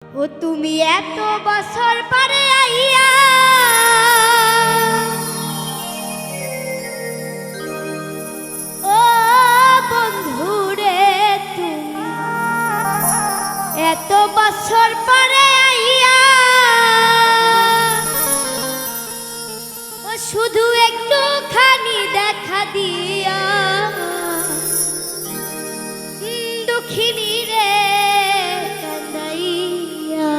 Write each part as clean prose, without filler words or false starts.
ও তুমি এত বছর পরে আইয়া ও বন্ধুরে তুমি এত বছর পরে আইয়া ও শুধু একটুখানি দেখা দিয়া দুঃখিনী রে কান্দাইয়া।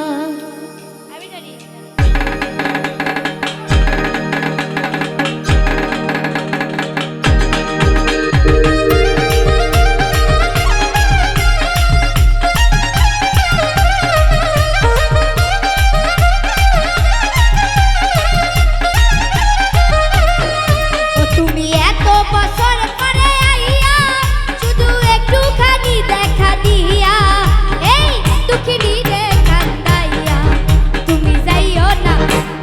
তুমি এত বছর পরে আইয়া শুধু একটুখানি দেখা দিয়া এই দুঃখিনী রে কান্দাইয়া। তুমি যাইও না,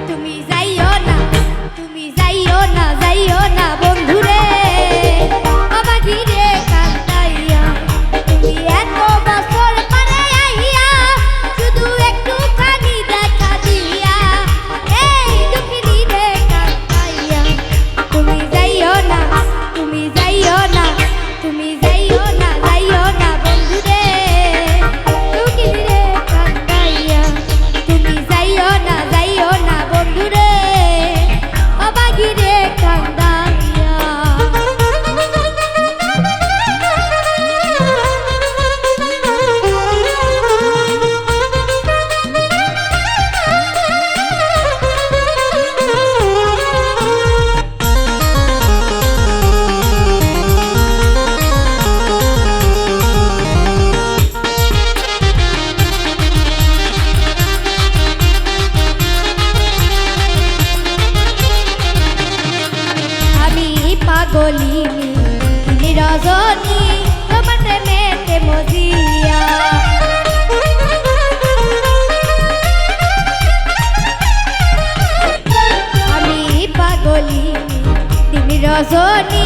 তুমি যাইও না, তুমি যাইও না, যাইও না বন্ধুরে আমাকে রে কান্দাইয়া। তুমি এত বছর পরে আইয়া শুধু একটুখানি দেখা দিয়া এই দুঃখিনী রে কান্দাইয়া। তুমি যাইও না, তুমি যাইও না, তুমি যাইও না, যাইও না বন্ধুরে দুঃখিনী রে কান্দাইয়া। তুমি যাইও না, যাইও না বন্ধুরে অবাগি রে কান্দাইয়া। আমি পাগলিনী তুমি রজনী তোমার প্রেমেতে মজিয়া। আমি পাগলিনী তুমি রজনী